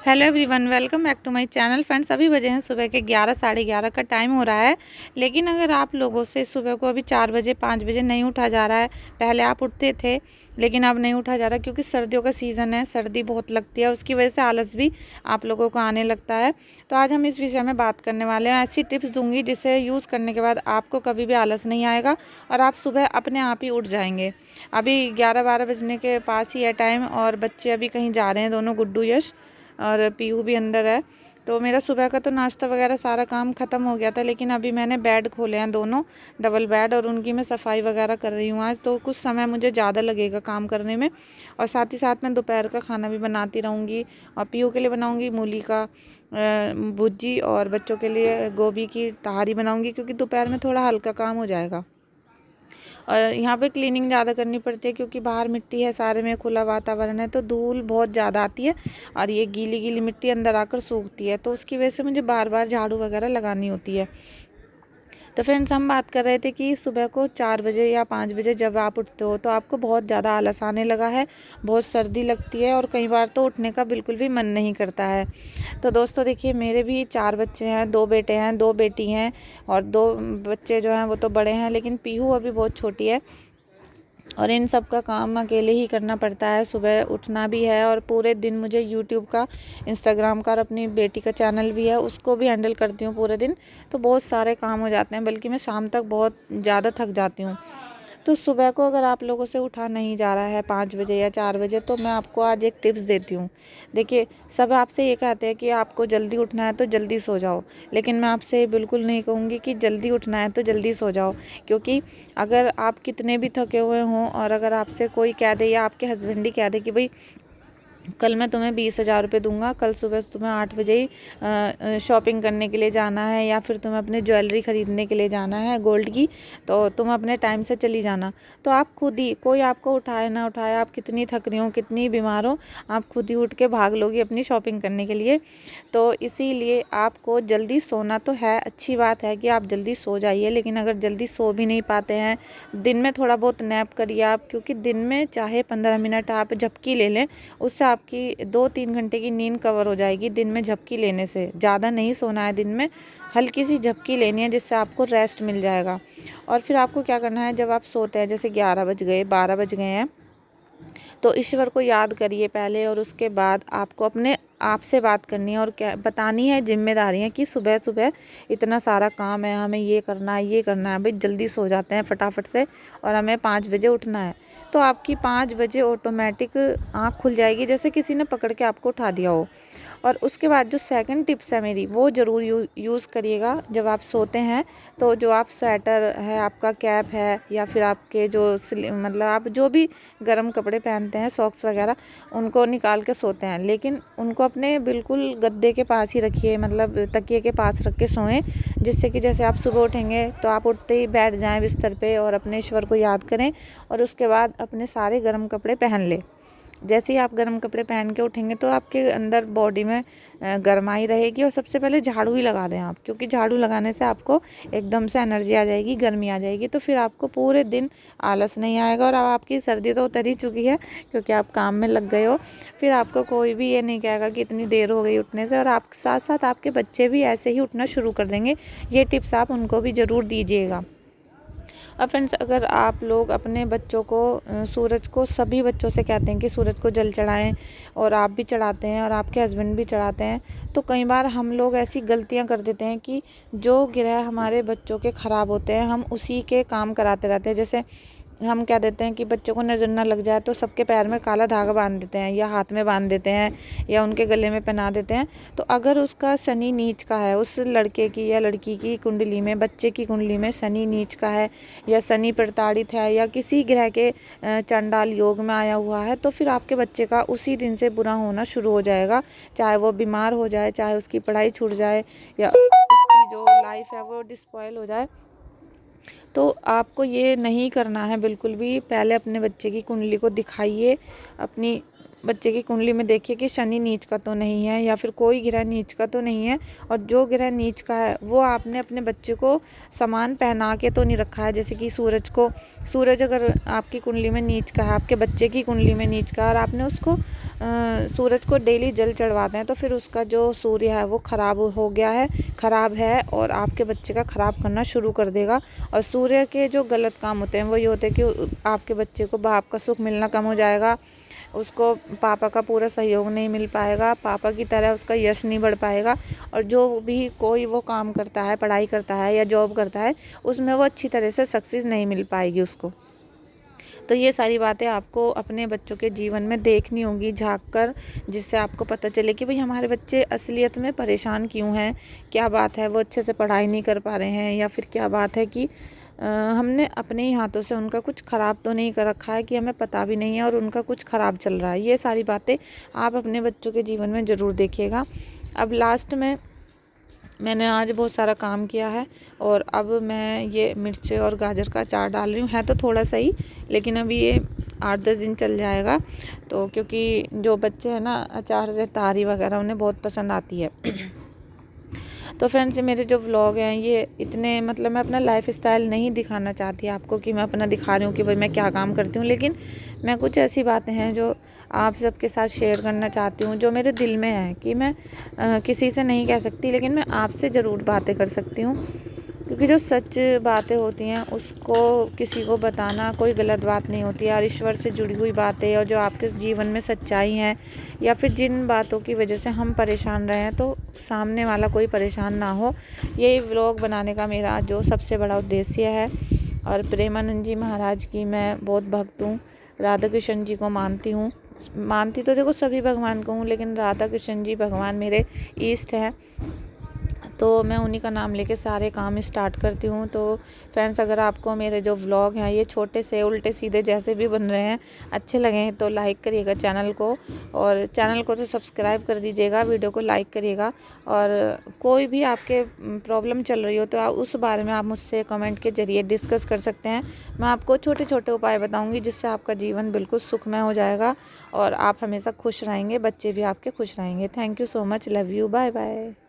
Hello everyone, welcome back to my channel. Friends, अभी बजे हैं सुबह के 11, साढ़े 11 का टाइम हो रहा है। लेकिन अगर आप लोगों से सुबह को अभी 4 बजे 5 बजे नहीं उठा जा रहा है, पहले आप उठते थे लेकिन अब नहीं उठा जा रहा क्योंकि सर्दियों का सीज़न है, सर्दी बहुत लगती है, उसकी वजह से आलस भी आप लोगों को आने लगता है। तो आज हम इस विषय में बात करने वाले हैं। ऐसी टिप्स दूंगी जिसे यूज़ करने के बाद आपको कभी भी आलस नहीं आएगा और आप सुबह अपने आप ही उठ जाएंगे। अभी 11-12 बजने के पास ही है टाइम और बच्चे अभी कहीं जा रहे हैं, दोनों गुड्डू यश और पीहू भी अंदर है। तो मेरा सुबह का तो नाश्ता वगैरह सारा काम ख़त्म हो गया था, लेकिन अभी मैंने बेड खोले हैं, दोनों डबल बेड, और उनकी मैं सफाई वगैरह कर रही हूँ। आज तो कुछ समय मुझे ज़्यादा लगेगा काम करने में, और साथ ही साथ मैं दोपहर का खाना भी बनाती रहूँगी। और पीहू के लिए बनाऊँगी मूली का भुर्जी और बच्चों के लिए गोभी की तहारी बनाऊँगी, क्योंकि दोपहर में थोड़ा हल्का काम हो जाएगा। और यहाँ पे क्लीनिंग ज़्यादा करनी पड़ती है क्योंकि बाहर मिट्टी है, सारे में खुला वातावरण है, तो धूल बहुत ज़्यादा आती है और ये गीली गीली मिट्टी अंदर आकर सूखती है, तो उसकी वजह से मुझे बार बार झाड़ू वगैरह लगानी होती है। तो फ्रेंड्स, हम बात कर रहे थे कि सुबह को 4 बजे या 5 बजे जब आप उठते हो तो आपको बहुत ज़्यादा आलस आने लगा है, बहुत सर्दी लगती है और कई बार तो उठने का बिल्कुल भी मन नहीं करता है। तो दोस्तों देखिए, मेरे भी 4 बच्चे हैं, 2 बेटे हैं, 2 बेटी हैं, और 2 बच्चे जो हैं वो तो बड़े हैं, लेकिन पीहू अभी बहुत छोटी है और इन सब का काम अकेले ही करना पड़ता है। सुबह उठना भी है और पूरे दिन मुझे यूट्यूब का, इंस्टाग्राम का और अपनी बेटी का चैनल भी है, उसको भी हैंडल करती हूँ पूरे दिन। तो बहुत सारे काम हो जाते हैं, बल्कि मैं शाम तक बहुत ज़्यादा थक जाती हूँ। तो सुबह को अगर आप लोगों से उठा नहीं जा रहा है 5 बजे या 4 बजे, तो मैं आपको आज एक टिप्स देती हूँ। देखिए, सब आपसे ये कहते हैं कि आपको जल्दी उठना है तो जल्दी सो जाओ, लेकिन मैं आपसे बिल्कुल नहीं कहूँगी कि जल्दी उठना है तो जल्दी सो जाओ। क्योंकि अगर आप कितने भी थके हुए हों और अगर आपसे कोई कह दे या आपके हस्बैंड ही कह दे कि भाई कल मैं तुम्हें 20,000 रुपये दूंगा, कल सुबह तुम्हें 8 बजे ही शॉपिंग करने के लिए जाना है या फिर तुम्हें अपने ज्वेलरी ख़रीदने के लिए जाना है गोल्ड की, तो तुम अपने टाइम से चली जाना। तो आप खुद ही, कोई आपको उठाए ना उठाए, आप कितनी थक रही हो, कितनी बीमार हो, आप खुद ही उठ के भाग लोगी अपनी शॉपिंग करने के लिए। तो इसीलिए आपको जल्दी सोना तो है, अच्छी बात है कि आप जल्दी सो जाइए, लेकिन अगर जल्दी सो भी नहीं पाते हैं, दिन में थोड़ा बहुत नैप करिए आप, क्योंकि दिन में चाहे 15 मिनट आप झपकी ले लें, उससे आपकी 2-3 घंटे की नींद कवर हो जाएगी। दिन में झपकी लेने से ज़्यादा नहीं सोना है, दिन में हल्की सी झपकी लेनी है, जिससे आपको रेस्ट मिल जाएगा। और फिर आपको क्या करना है, जब आप सोते हैं, जैसे 11 बज गए, 12 बज गए हैं, तो ईश्वर को याद करिए पहले, और उसके बाद आपको अपने आप से बात करनी है और क्या बतानी है, जिम्मेदारियाँ, कि सुबह सुबह इतना सारा काम है, हमें ये करना है, ये करना है, भाई जल्दी सो जाते हैं फटाफट से और हमें 5 बजे उठना है। तो आपकी 5 बजे ऑटोमेटिक आँख खुल जाएगी, जैसे किसी ने पकड़ के आपको उठा दिया हो। और उसके बाद जो सेकंड टिप्स है मेरी, वो ज़रूर यूज़ करिएगा जब आप सोते हैं। तो जो आप स्वेटर है, आपका कैप है, या फिर आपके जो मतलब आप जो भी गर्म कपड़े पहनते हैं, सॉक्स वगैरह, उनको निकाल के सोते हैं, लेकिन उनको अपने बिल्कुल गद्दे के पास ही रखिए, मतलब तकिए के पास रख के सोएं, जिससे कि जैसे आप सुबह उठेंगे तो आप उठते ही बैठ जाएं बिस्तर पे और अपने ईश्वर को याद करें, और उसके बाद अपने सारे गर्म कपड़े पहन लें। जैसे ही आप गर्म कपड़े पहन के उठेंगे तो आपके अंदर बॉडी में गर्माई रहेगी। और सबसे पहले झाड़ू ही लगा दें आप, क्योंकि झाड़ू लगाने से आपको एकदम से एनर्जी आ जाएगी, गर्मी आ जाएगी, तो फिर आपको पूरे दिन आलस नहीं आएगा। और अब आपकी सर्दी तो उतर ही चुकी है क्योंकि आप काम में लग गए हो, फिर आपको कोई भी ये नहीं कहेगा कि इतनी देर हो गई उठने से, और आप साथ साथ आपके बच्चे भी ऐसे ही उठना शुरू कर देंगे। ये टिप्स आप उनको भी ज़रूर दीजिएगा। और फ्रेंड्स, अगर आप लोग अपने बच्चों को सूरज को, सभी बच्चों से कहते हैं कि सूरज को जल चढ़ाएं, और आप भी चढ़ाते हैं और आपके हस्बैंड भी चढ़ाते हैं, तो कई बार हम लोग ऐसी गलतियां कर देते हैं कि जो ग्रह हमारे बच्चों के ख़राब होते हैं, हम उसी के काम कराते रहते हैं। जैसे हम क्या देते हैं कि बच्चों को नज़र ना लग जाए तो सबके पैर में काला धागा बांध देते हैं, या हाथ में बांध देते हैं, या उनके गले में पहना देते हैं। तो अगर उसका शनि नीच का है, उस लड़के की या लड़की की कुंडली में, बच्चे की कुंडली में शनि नीच का है, या शनि प्रताड़ित है, या किसी ग्रह के चंडाल योग में आया हुआ है, तो फिर आपके बच्चे का उसी दिन से बुरा होना शुरू हो जाएगा। चाहे वो बीमार हो जाए, चाहे उसकी पढ़ाई छूट जाए, या उसकी जो लाइफ है वो डिस्पॉयल हो जाए। तो आपको ये नहीं करना है बिल्कुल भी। पहले अपने बच्चे की कुंडली को दिखाइए, अपनी बच्चे की कुंडली में देखिए कि शनि नीच का तो नहीं है या फिर कोई ग्रह नीच का तो नहीं है, और जो ग्रह नीच का है वो आपने अपने बच्चे को समान पहना के तो नहीं रखा है। जैसे कि सूरज अगर आपकी कुंडली में नीच का है, आपके बच्चे की कुंडली में नीच का है, और आपने उसको सूरज को डेली जल चढ़वाते हैं, तो फिर उसका जो सूर्य है वो ख़राब है और आपके बच्चे का ख़राब करना शुरू कर देगा। और सूर्य के जो गलत काम होते हैं वो ये होते हैं कि आपके बच्चे को बाप का सुख मिलना कम हो जाएगा, उसको पापा का पूरा सहयोग नहीं मिल पाएगा, पापा की तरह उसका यश नहीं बढ़ पाएगा, और जो भी कोई वो काम करता है, पढ़ाई करता है या जॉब करता है, उसमें वो अच्छी तरह से सक्सेस नहीं मिल पाएगी उसको। तो ये सारी बातें आपको अपने बच्चों के जीवन में देखनी होंगी झांक कर, जिससे आपको पता चले कि भाई हमारे बच्चे असलियत में परेशान क्यों हैं, क्या बात है वो अच्छे से पढ़ाई नहीं कर पा रहे हैं, या फिर क्या बात है कि हमने अपने ही हाथों से उनका कुछ ख़राब तो नहीं कर रखा है कि हमें पता भी नहीं है और उनका कुछ ख़राब चल रहा है। ये सारी बातें आप अपने बच्चों के जीवन में ज़रूर देखिएगा। अब लास्ट में मैंने आज बहुत सारा काम किया है और अब मैं ये मिर्च और गाजर का अचार डाल रही हूँ। है तो थोड़ा सही, लेकिन अभी ये 8-10 दिन चल जाएगा। तो क्योंकि जो बच्चे हैं ना, अचार से तारी वगैरह उन्हें बहुत पसंद आती है। तो फ्रेंड्स, मेरे जो व्लॉग हैं ये इतने, मतलब मैं अपना लाइफ स्टाइल नहीं दिखाना चाहती आपको कि मैं अपना दिखा रही हूँ कि भाई मैं क्या काम करती हूँ, लेकिन मैं कुछ ऐसी बातें हैं जो आप सबके साथ शेयर करना चाहती हूँ, जो मेरे दिल में है कि मैं किसी से नहीं कह सकती, लेकिन मैं आपसे ज़रूर बातें कर सकती हूँ। क्योंकि जो सच बातें होती हैं उसको किसी को बताना कोई गलत बात नहीं होती है, और ईश्वर से जुड़ी हुई बातें और जो आपके जीवन में सच्चाई हैं, या फिर जिन बातों की वजह से हम परेशान रहे हैं तो सामने वाला कोई परेशान ना हो, ये व्लॉग बनाने का मेरा जो सबसे बड़ा उद्देश्य है। और प्रेमानंद जी महाराज की मैं बहुत भक्त हूँ, राधा कृष्ण जी को मानती तो देखो सभी भगवान को हूँ, लेकिन राधा कृष्ण जी भगवान मेरे ईष्ट हैं, तो मैं उन्हीं का नाम लेके सारे काम स्टार्ट करती हूँ। तो फ्रेंड्स, अगर आपको मेरे जो व्लॉग हैं ये छोटे से उल्टे सीधे जैसे भी बन रहे हैं अच्छे लगे हैं तो लाइक करिएगा चैनल को, और चैनल को तो सब्सक्राइब कर दीजिएगा, वीडियो को लाइक करिएगा। और कोई भी आपके प्रॉब्लम चल रही हो तो उस बारे में आप मुझसे कमेंट के ज़रिए डिस्कस कर सकते हैं। मैं आपको छोटे छोटे उपाय बताऊँगी जिससे आपका जीवन बिल्कुल सुखमय हो जाएगा और आप हमेशा खुश रहेंगे, बच्चे भी आपके खुश रहेंगे। Thank you so much, love you, bye bye.